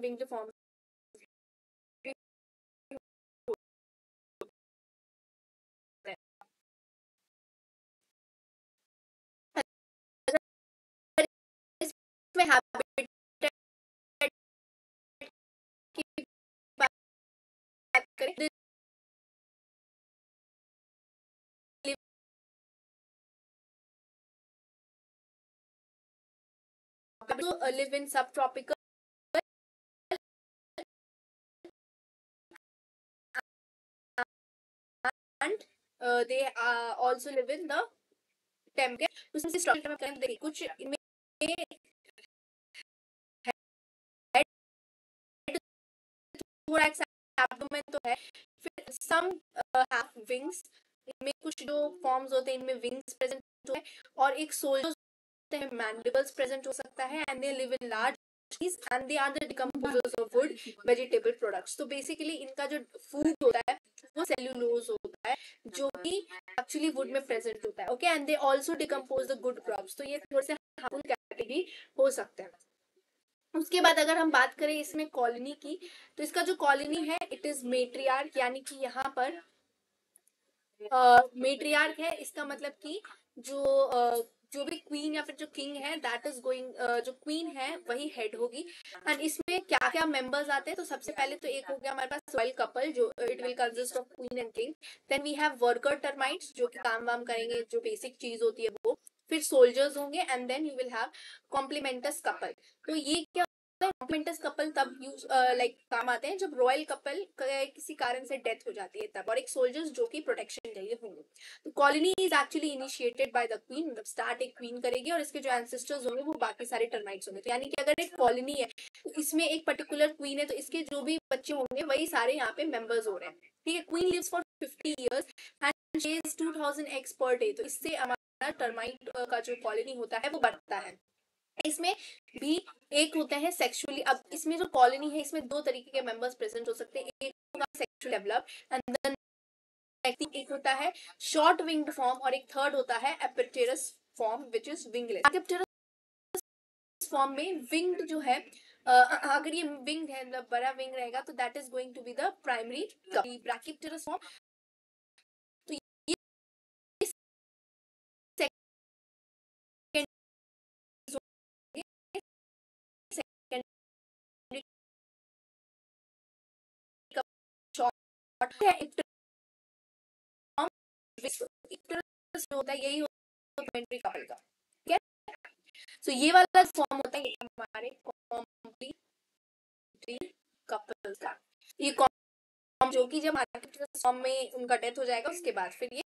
winged form इसमें habitat की बात करें तो लिव इन सब tropical and they also live in the temperate उसमें से स्ट्रक्चर में देखिए कुछ इनमें थोड़ा एब्डोमेन तो है, फिर सम हैव विंग्स, इनमें कुछ जो फॉर्म्स होते हैं इनमें विंग्स प्रेजेंट होते हैं, और एक सोल्जर्स होते हैं मैंडिबल्स प्रेजेंट हो सकता है, and they live in large and they are the decomposers of wood vegetable products. तो बेसिकली इनका जो फूड होता है वो सेल्यूलोज होता है जो कि एक्चुअली वुड में प्रेजेंट होता है. Okay, and they also decompose the good crops. तो ये थोड़े से हार्मफुल कैटेगरी हो सकते हैं. उसके बाद अगर हम बात करें इसमें कॉलोनी की, तो इसका जो कॉलोनी है इट इज मेट्रियार्क, यानी कि यहाँ पर मेट्रियार्क है. इसका मतलब कि जो भी क्वीन या फिर जो किंग है दैट इज गोइंग, जो क्वीन है वही हेड होगी. एंड इसमें क्या क्या मेंबर्स आते हैं, तो सबसे पहले तो एक हो गया हमारे पास रॉयल कपल जो it will consist of queen and king. Then we have worker termites जो कि काम वाम करेंगे, जो बेसिक चीज होती है वो. फिर सोल्जर्स होंगे, and then you will have complements couple. तो ये क्या कॉम्प्लीमेंटस कपल तब यूज लाइक काम आते हैं जब रॉयल कपल किसी कारण से डेथ हो जाती है तब, और एक सोल्जर्स जो कि प्रोटेक्शन चाहिए होंगे. तो colony is actually initiated by the queen, मतलब स्टार्ट एक क्वीन करेगी और इसके जो एंसेस्टर्स होंगे वो बाकी सारे टर्माइट्स होंगे. तो यानी कि अगर एक कॉलोनी है तो इसमें एक पर्टिकुलर क्वीन है तो इसके जो भी बच्चे होंगे वही सारे यहाँ पे मेंबर्स हो रहे हैं. ठीक है, queen lives for 50 years and she is 2000 eggs per day. तो इससे हमारा टर्माइट का जो कॉलोनी होता है वो बढ़ता है. इसमें भी एक होता है सेक्सुअली, अब इसमें जो कॉलोनी है इसमें दो तरीके के मेंबर्स प्रेजेंट हो सकते हैं. एक होगा सेक्सुअल डेवलप एंड देन एक होता है शॉर्ट विंग्ड फॉर्म, और एक थर्ड होता है apterous form which is wingless. Apterous form में विंग्ड जो है, अगर ये विंग है मतलब बड़ा विंग रहेगा तो that is going to be the primary brachypterous form. तो ये होता है यही होता है कपल का. ठीक है, सो ये वाला फॉर्म होता है हमारे कॉम्प्लीमेंट्री कपल का. ये जो कि जब फॉर्म में उनका डेथ हो जाएगा उसके बाद फिर ये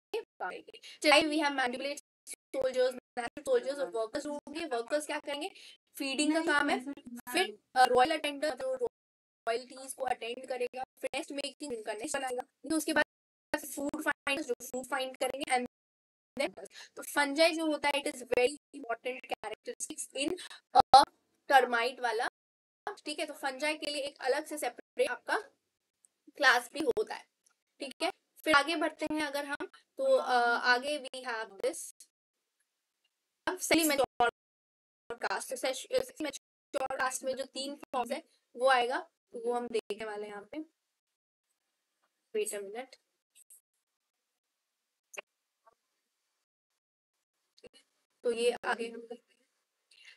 चलिए we have manipulate soldiers, soldiers और वर्कर्स होंगे. वर्कर्स क्या करेंगे, फीडिंग का काम है. फिर रॉयल अटेंडर जो रॉयल्टीज को अटेंड करेगा, फिर नेस्ट मेकिंग इनका नेस्ट बनाएगा. उसके बाद फूड फाइंडर्स जो फूड फाइंड करेंगे. एंड तो फंजाई जो होता है it is very important characteristics in termite वाला. ठीक है, तो फंजाई के लिए एक अलग से सेपरेट आपका क्लास भी होता है. ठीक है, फिर आगे बढ़ते हैं अगर हम, तो आगे वी हैव दिस कास्ट में जो 3 फॉर्म्स है वो आएगा, तो वो हम देखने वाले हैं यहाँ पे. Wait a minute. तो ये आगे हम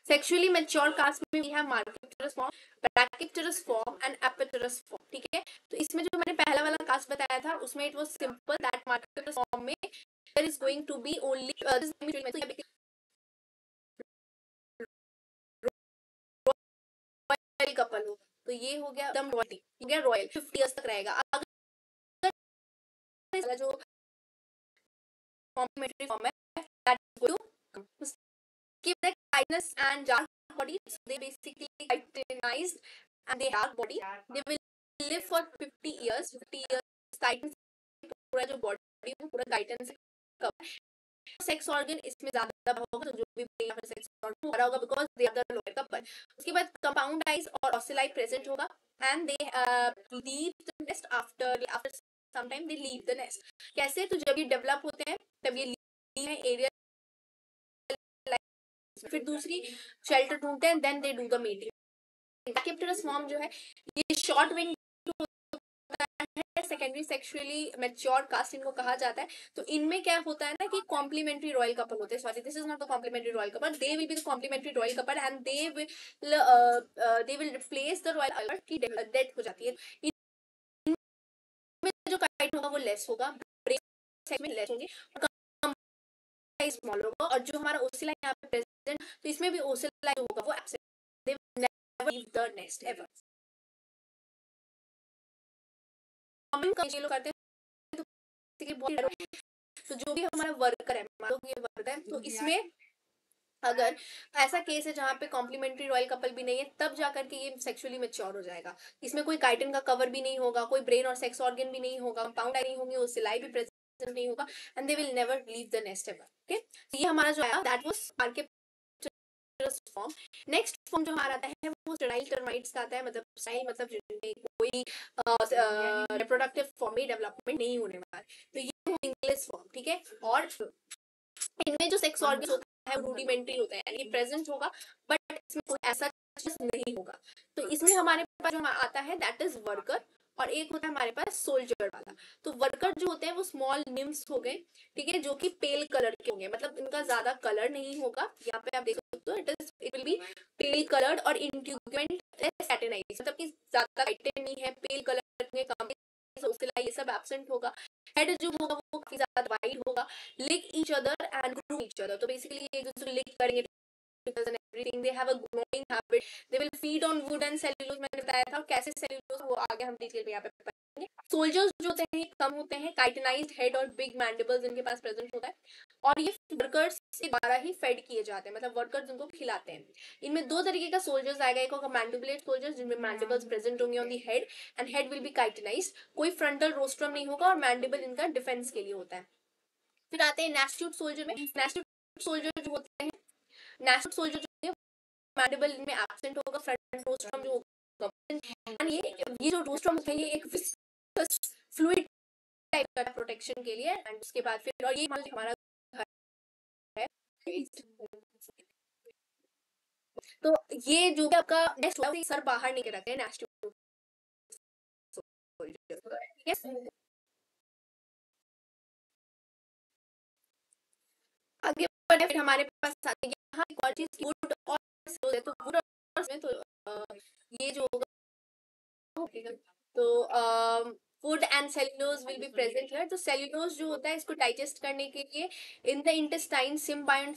सेक्सुअली मैच्योर कास्ट में we have macropterous form, brachypterous form and apterous form. ठीक है, तो इसमें जो मैंने पहला वाला कास्ट बताया था उसमें it was simple that macropterous form में there is going to be only royal couple हो. तो ये हो गया एकदम रॉयल, हो गया रॉयल 50 इयर्स तक रहेगा. अगर जो कॉम्प्लीमेंट्री फॉर्म है that is going to keep their tightness and dark body. So they basically titanized and they have body. They will live for 50 years. 50 years titan पूरा जो बॉडी है पूरा टाइटन से कवर. सेक्स ऑर्गन इसमें ज्यादा होगा, तो जो भी सेक्स ऑर्गन बड़ा होगा because they are the lower couple. उसके बाद कंपाउंड आइज और ऑसिलाई प्रेजेंट होगा and they leave the nest after some time they leave the nest. कैसे, तो जब ये डेवलप होते हैं तब ये लीव है एरिया, फिर दूसरी शेल्टर ढूंढते हैं, then they do the mating. Brachypterous form जो है ये short wing secondary sexually mature caste इनको कहा जाता है। तो इनमें क्या होता है ना कि कॉम्प्लीमेंट्री रॉयल कपल होते हैं, sorry this is not the complementary royal couple, they will be the complementary royal couple and they will replace the royal alert की डेथ हो जाती है। इनमें जो काइट होगा वो लेस होगा, ब्रेन सेक्स में लेस होंगे, स्मॉल होगा, और जो हमारा ओसिला यहाँ पे प्रेजेंट, तो इसमें भी ओसिला होगा वो absent, they will never leave the nest ever. ये लोग करते हैं तो जो भी हमारा वर्कर है, मान लो ये वर्कर है, तो इसमें अगर ऐसा केस है जहाँ पे कॉम्प्लीमेंट्री रॉयल कपल भी नहीं है, तब जाकर के ये सेक्सुअली मैच्योर हो जाएगा। इसमें कोई काइटिन का कवर भी नहीं होगा, कोई ब्रेन और सेक्स ऑर्गन भी नहीं होगा, कंपाउंड नहीं होंगे, वो सिलाई भी प्रेजेंट नहीं होगा, and they will never leave the nest ever. Okay, तो ये हमारा जो आया that was macropterous form. Next form जो हमारा आता है वो स्टेराइल टर्माइट्स का आता है, मतलब स्टेराइल मतलब जिनमें कोई रिप्रोडक्टिव फॉर्म में डेवलपमेंट नहीं होने वाला। तो ये इंग्लिश फॉर्म, ठीक है। और इनमें जो सेक्स ऑर्गन होता है रूडिमेंट्री होता है, यानी प्रेजेंट होगा बट इसमें कोई ऐसा चीज नहीं होगा। तो इसमें हमारे पास जो आता है दैट इज वर्कर, और एक होता है हमारे पास सोल्जर वाला। तो वर्कर जो होते हैं वो स्मॉल निम्स हो गए, ठीक है, जो कि पेल कलर के होंगे, मतलब इनका ज्यादा कलर नहीं होगा। यहाँ पे आप देख सकते हो it will be pale coloured और इंट्यूगमेंट सैटिनाइज, मतलब कि ज्यादा काइटेन नहीं है, पेल कलर में कम, ये सब एब्सेंट होगा। हेड जो होगा वो काफी ज्यादा वाइड होगा, lick each other and groom each other। तो बेसिकली एक दूसरे को lick करेंगे because and everything, they have a growing habit, they will feed on wood and cellulose, मैंने बताया था, और कैसे सेल्यूलोज वो आगे हम डिटेल में यहाँ पे पढ़ेंगे। सोल्जर्स जो होते हैं कम होते हैं, काइटनाइज्ड हेड और बिग मैंडिबल्स इनके पास प्रेजेंट होता है, और ये वर्कर्स से द्वारा ही फेड किए जाते हैं, मतलब वर्कर्स उनको खिलाते हैं। इनमें दो तरीके का सोल्जर्स आएगा, एक होगा मैंडिबुलेट सोल्जर्स जिनमें मैंडिबल्स प्रेजेंट होंगे on the head and head will be chitinized, कोई फ्रंटल रोस्ट्रम नहीं होगा, और मैंडिबल इनका डिफेंस के लिए होता है। फिर आते हैं नेस्ट्यूट सोल्जर में। नेस्ट्यूट सोल्जर जो होते हैं, नेस्ट्यूट सोल्जर जो है मैंडिबल इनमें एब्सेंट होगा, फ्रंट रोस्ट्रम जो होगा, एंड ये जो रोस्ट्रम होता है ये एक विस्कस फ्लूइड टाइप का प्रोटेक्शन के लिए, एंड उसके बाद फिर और ये हमारा घर है। तो ये जो भी आपका नेस्ट होगा सर बाहर नहीं रखते हैं नेस्ट्यूट सोल्जर, ठीक है। आगे बढ़े फिर हमारे पास आते हैं यहाँ एक और चीज, वुड और सेल्यूलोज है। तो वुड और तो ये जो होगा तो food and cellulose will be present here. तो सेल्यूलोज जो होता है इसको डाइजेस्ट करने के लिए in the intestine symbiont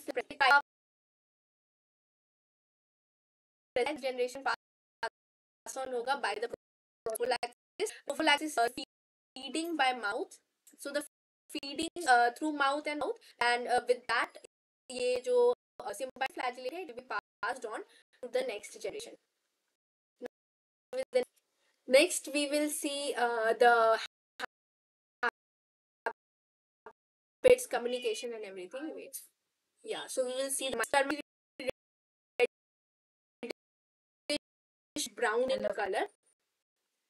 generation pass on होगा by the prophylaxis. Prophylaxis feeding by mouth, so the feeding through mouth and with that ये जो सिम्बायोंट फ्लैजिलेट है, it will be passed on to the next generation. Next, we will see the habits, communication, and everything. Wait, yeah. So we will see the brown in color.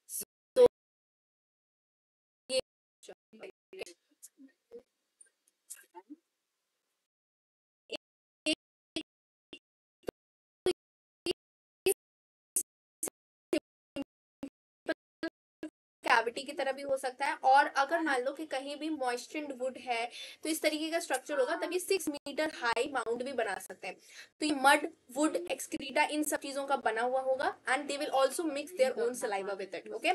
So cavity की तरह भी हो सकता है, और अगर मान लो कि कहीं भी मॉइस्चर्ड वुड है तो इस तरीके का स्ट्रक्चर होगा, तब ये 6 मीटर हाई माउंट भी बना सकते हैं। तो ये मड, वुड, एक्सक्रीटा इन सब चीजों का बना हुआ होगा, and they will also mix their own saliva with it. Okay,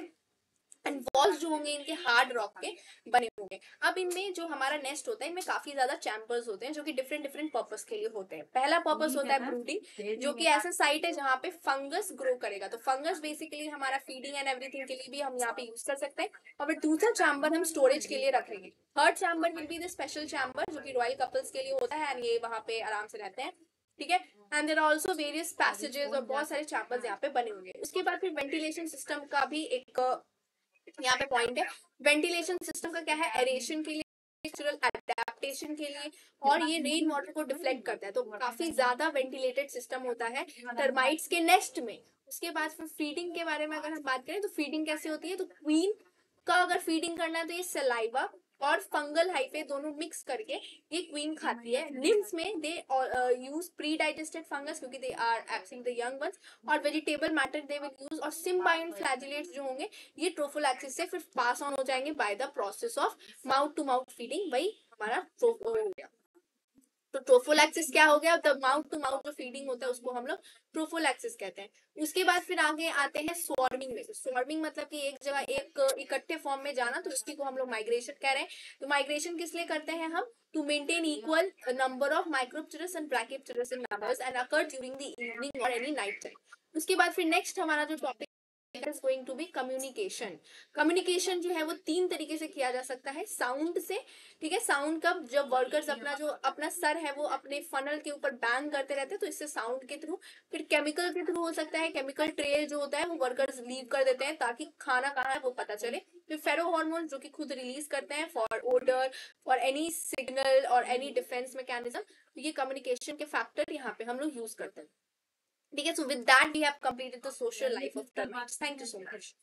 and walls जो होंगे इनके हार्ड रॉक के बने होंगे। अब इनमें जो हमारा नेस्ट होता है इनमें काफी ज्यादा चैम्बर्स होते हैं जो कि डिफरेंट डिफरेंट पर्पस के लिए होते हैं। पहला पर्पस होता है ब्रूडिंग, जो कि ऐसा साइट है जहाँ पे फंगस ग्रो करेगा। तो फंगस बेसिकली हमारा फीडिंग एंड एवरीथिंग के लिए भी हम यहाँ पे यूज कर सकते हैं। और फिर दूसरा चैम्बर हम स्टोरेज के लिए रखेंगे। Third chamber will be the special chamber जो कि रॉयल कपल्स के लिए होता है, एंड ये वहां पे आराम से रहते हैं, ठीक है। And there are also various passages और बहुत सारे चैम्बर्स यहाँ पे बने होंगे। उसके बाद फिर वेंटिलेशन सिस्टम का भी एक यहाँ पे पॉइंट है। वेंटिलेशन सिस्टम का क्या है, एरेशन के लिए, नेचुरल एडेप्टेशन के लिए, और ये रेन वाटर को डिफ्लेक्ट करता है। तो काफी ज्यादा वेंटिलेटेड सिस्टम होता है टर्माइट्स के नेस्ट में। उसके बाद फिर फीडिंग के बारे में अगर हम बात करें तो फीडिंग कैसे होती है, तो क्वीन का अगर फीडिंग करना है तो ये सलाइवा और फंगल हाइफे दोनों मिक्स करके ये क्वीन खाती है। निम्स में they use predigested fungus क्योंकि they are absent the young ones, और vegetable matter they will use, और सिम्बायोन फ्लैजिलेट्स जो होंगे ये ट्रोफोलैक्सिस से फिर पास ऑन हो जाएंगे by the process of mouth to mouth feeding. वही हमारा हो गया। तो ट्रोफोलैक्सिस क्या हो गया, द माउथ टू माउथ जो फीडिंग होता है उसको हम लोग ट्रोफोलैक्सिस कहते हैं। उसके बाद फिर आगे आते हैं स्वॉर्मिंग में। स्वॉर्मिंग मतलब कि एक जगह एक इकट्ठे फॉर्म में जाना, तो उसकी को हम लोग माइग्रेशन कह रहे हैं। तो माइग्रेशन किस लिए करते हैं हम, to maintain equal number of micropterous and brachypterous in numbers and occur during the evening और एनी नाइट टाइम। उसके बाद फिर नेक्स्ट हमारा जो topic is going to be communication। Communication जो है वो 3 तरीके से किया जा सकता है, साउंड से, ठीक है। साउंड का जब वर्कर्स अपना जो अपना सर है वो अपने फनल के ऊपर बैंग करते रहते हैं तो इससे साउंड के थ्रू। फिर केमिकल के थ्रू हो सकता है, केमिकल ट्रेल जो होता है वो वर्कर्स लीव कर देते हैं ताकि खाना कहाँ है वो पता चले। फिर फेरो हार्मोन जो कि खुद रिलीज करते हैं for odour, for any signal और एनी डिफेंस मैकेनिज्म। ये कम्युनिकेशन के फैक्टर यहाँ पे हम लोग यूज करते हैं, ठीक है। So with that we have completed the social life of termites. Thank you so much.